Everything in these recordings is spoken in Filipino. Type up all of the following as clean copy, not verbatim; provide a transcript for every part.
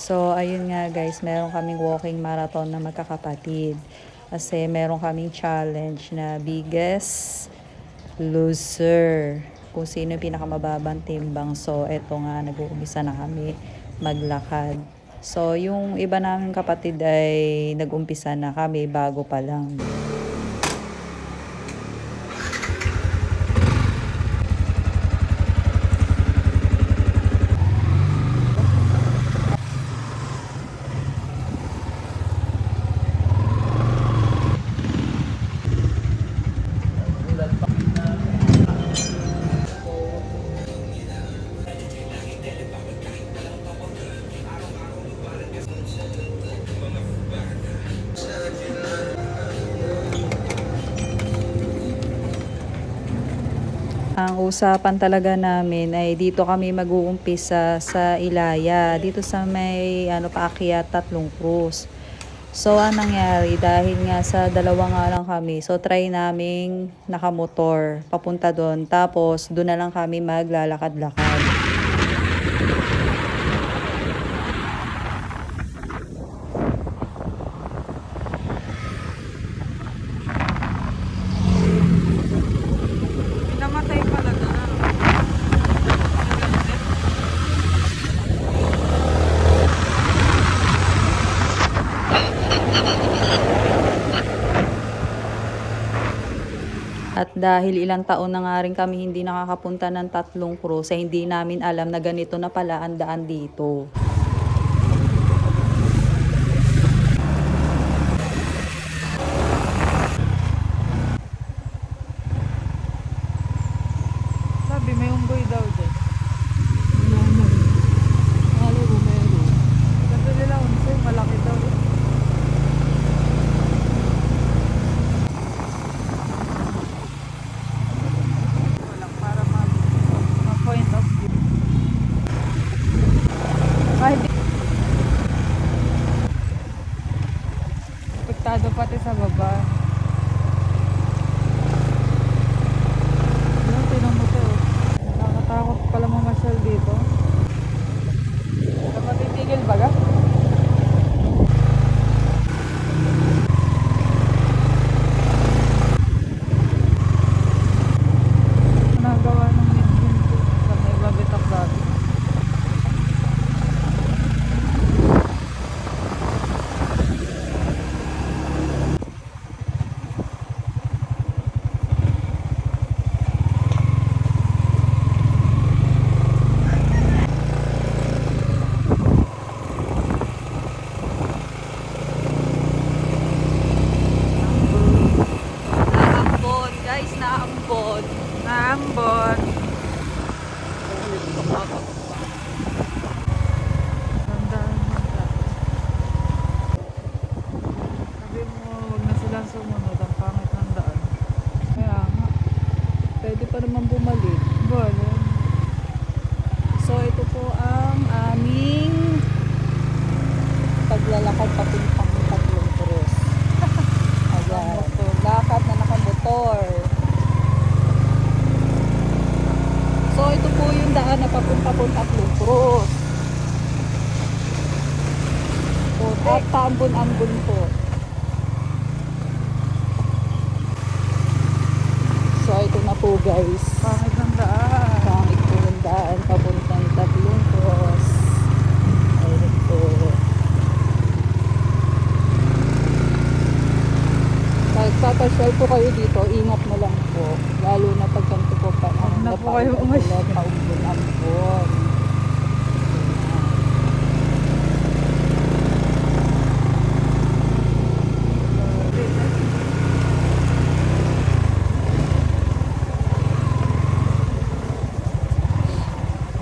So, ayun nga guys, meron kaming walking marathon na magkakapatid. Kasi meron kaming challenge na biggest loser. Kung sino yung pinakamababang timbang. So, eto nga, nag-uumpisa na kami maglakad. So, yung iba namin kapatid ay nag-umpisa na, kami bago pa lang. Ang usapan talaga namin ay dito kami mag-uumpisa sa Ilaya, dito sa may paakyat Tatlong Cruz. So, anong nangyari, dahil nga sa dalawa nga lang kami, so try naming nakamotor papunta doon. Tapos, doon na lang kami maglalakad-lakad. Namatay pala na. At dahil ilang taon na nga rin kami hindi nakakapunta ng Tatlong Cruz, ay hindi namin alam na ganito na pala ang daan dito. Sabi may unggoy daw dyan. Halo bumero. Sabi nila unso, malaki daw. Walang para ma-point of view. Kahit apektado pati sa baba. Yan, tinan mo to. Nakakatakot pala mamasyal dito. Dapat titigil baga? Nagawa ng midgin ko sa may babitak dati. Naambon, guys, naambon. Naambon. Tandaan mo ta. Sabi mo, huwag na silang sumunod. Ang pangit ng daan. Kaya nga. Pwede pa naman bumalik. Bale. So, ito po ang aming paglalakad papuntang Tatlong Cruz. Ayan. Lakad na nakamotor. So, ito po yung daan na papunta po Tatlong Cruz. At paambon-ambon po. So, ito na po guys. Pangit ng daan. Pangit po yung daan papuntang Tatlong Cruz. Ayun po. Pagpapasyal po kayo dito, ingat mo lang po. Lalo na pag ganito po pa. Huwag na po kayo umasyal. Paumbon-ambon.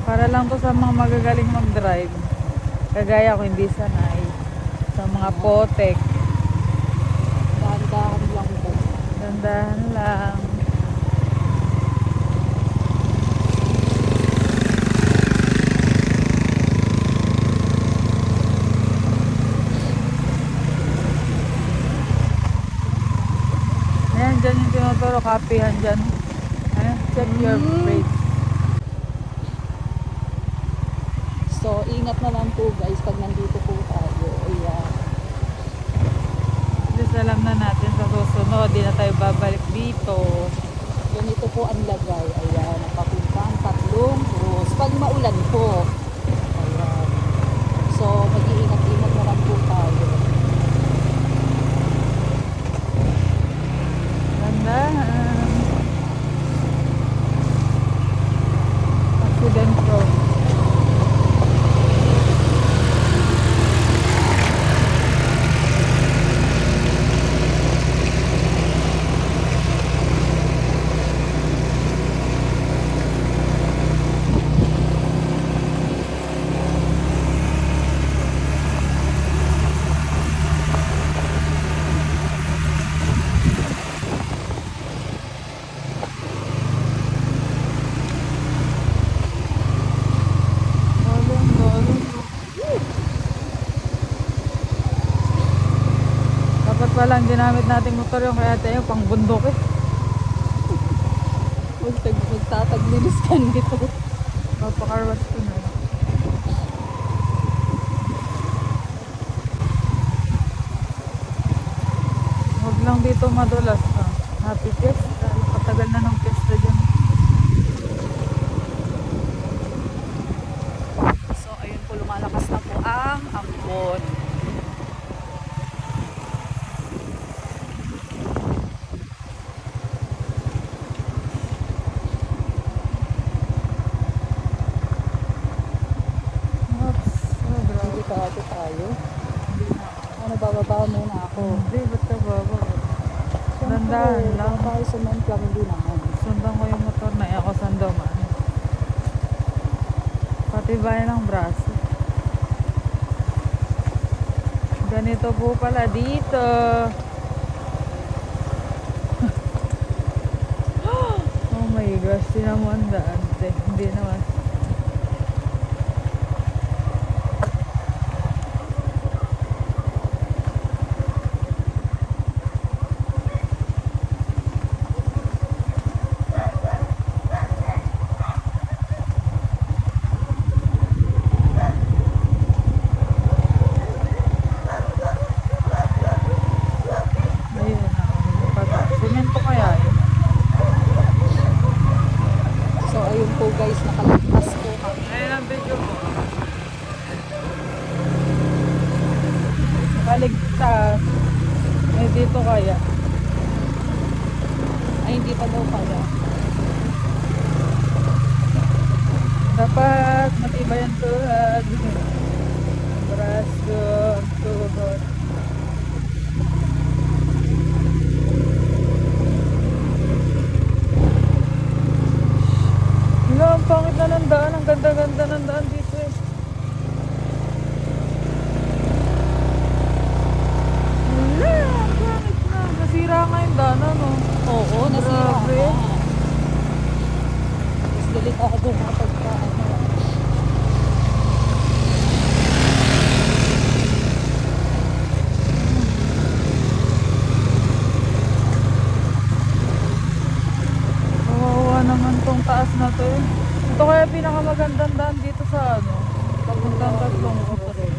Para lang to sa mga magagaling mag-drive. Kagaya ko hindi sanay. Sa mga potek. Dahan-dahan lang po. Dandahan lang. Ayan, dyan yung tinuturo. Kapihan dyan. Ayan, check your brakes. So, ingat mag-iingat na lang po guys pag nandito po tayo. Ayan. Just alam na natin sa susunod, di na tayo babalik dito. Ganito po ang lagay. Ayan, napapuntang tatlong cross. Pag maulan po. Ayan. So, mag-iingat-ingat na lang po tayo. Gandahan. Accident prone. Dapat palang ginamit nating motor yung kaya tayo pang bundok eh. Magtataglilis ka nito. Papakarwas ko na. Huwag lang dito madulas ha. Happy Fiesta. Patagal na ng fiesta dyan. So, ayun po, lumalakas na po ang ambon. Oops. Oh, grabe. Hindi pa ate tayo. Ano, bababa muna ako. Hindi, ba't ka baba? Siyempre, Dandahan lang. tayo sa main club, hindi naman. Sundan ko yung motor na ako sando man. Patibayan ng braso. Ganito po pala dito. Oh my gosh, tinan mo ang daan. Hindi naman. Ayun na. Semento kaya yun. So, ayun po guys, nakalagpas po kami. Ayun ang video mo. Kaligtas. Eh dito kaya. Ay, hindi pa daw pala. Dapat matibay ang tuhod. Braso, ang tuhod. Wala, ang pangit na ng daan. Ang ganda-ganda ng daan dito eh. Wala, ang pangit na. Nasira nga yung daan, ano? Oo, nasira Grabe. na. Mas delikado na pagka ano. Kawawa naman tong taas na to eh. Ito kaya pinakamagandang daan dito sa ano. Papuntang tatlong oras.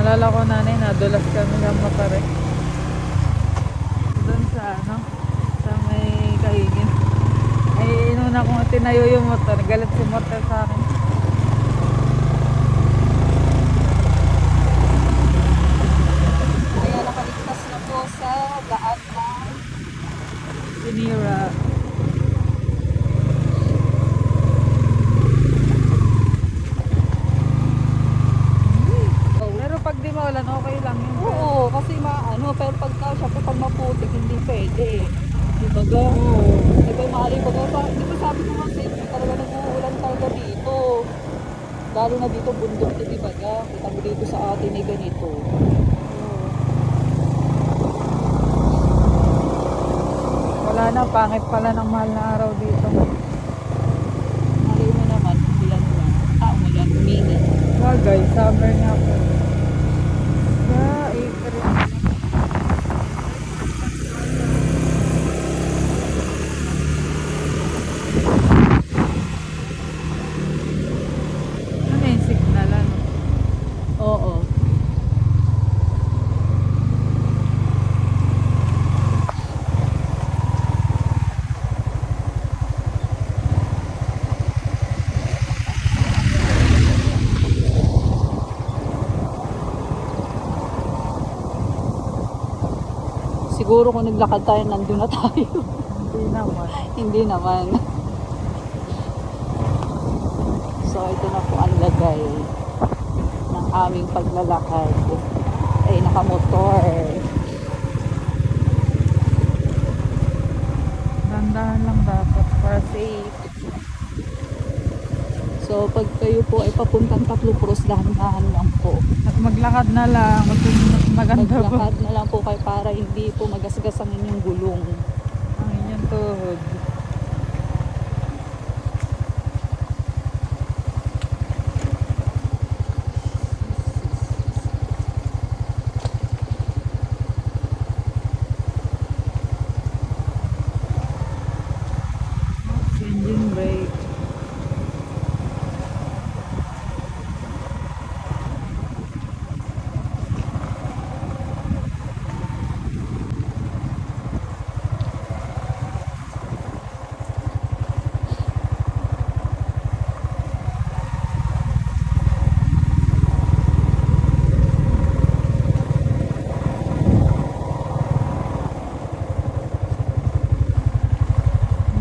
Nalala ko nanay, nadulas kami ng motor eh. Doon sa ano, sa may kahigin. Ay, inuna kong tinayo yung motor. Galit si motor sa akin. Kaya nakaligtas na po sa daan ng Sinira. Pero pag di maulan, okay lang yun. Oo, kasi maano, pero pagka syempre pag maputik, hindi pwede. Di ba ga? Di ba maaari ba ga? Di ba sabi ko kasi, talaga nag-uulan talaga dito. Lalo na dito, bundok to, di ba ga? Kita mo dito sa atin ay ganito. Wala na, pangit pala ng mahal na araw dito. Malay mo naman, ulan lang. Ulan, uminit. Bagay, summer nga po. Sa April. Ano yung signal, ano? Oo. Siguro kung naglakad tayo, nandun na tayo. Hindi naman. Hindi naman. So, ito na po ang lagay ng aming paglalakad. Ay, nakamotor. Dandahan lang dapat para safe. So, pag kayo po ay papuntang Tatlong Cruz, dahan-dahan lang po. At maglakad na lang, mas maganda pa Maglakad na lang po kayo para hindi po magasgas ang inyong gulong. ang inyong tuhod. Engine brake.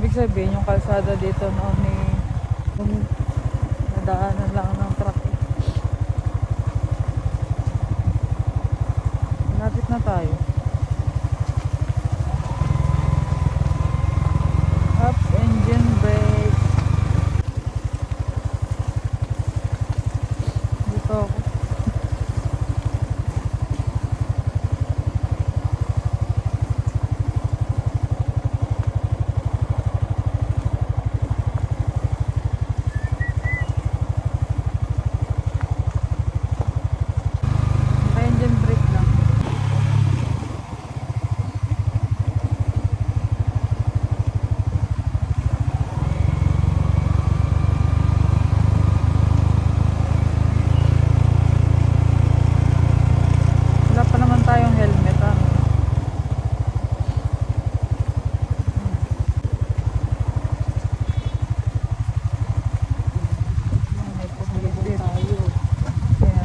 Ibig sabihin yung kalsada dito noon ni nadaanan lang ng truck. Malapit na tayo. Up, engine brake. Dito ako. Engine brake lang. Wala pa naman tayong helmet, ah. May pagligid. Tayo. Kaya.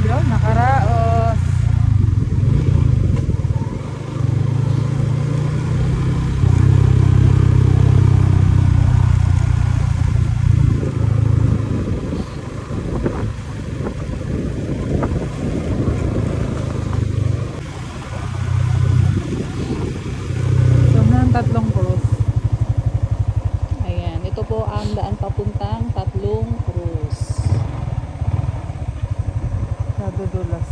Yun, nakaraos. So, ng Tatlong Cruz. Ayan, ito po ang daan papuntang Tatlong Cruz. Sa Dudulas.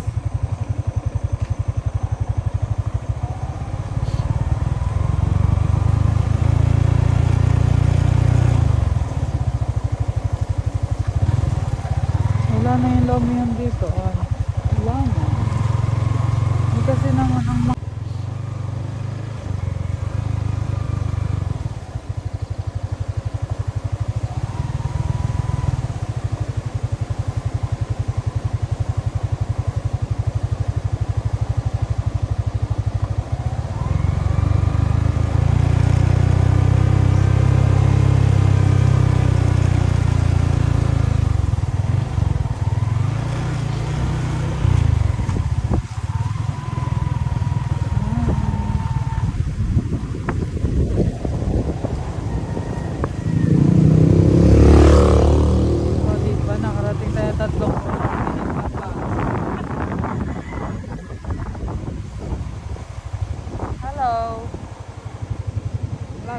Wala na yung Lomion dito. Ah. Wala na. Hindi kasi naman ang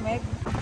malamig.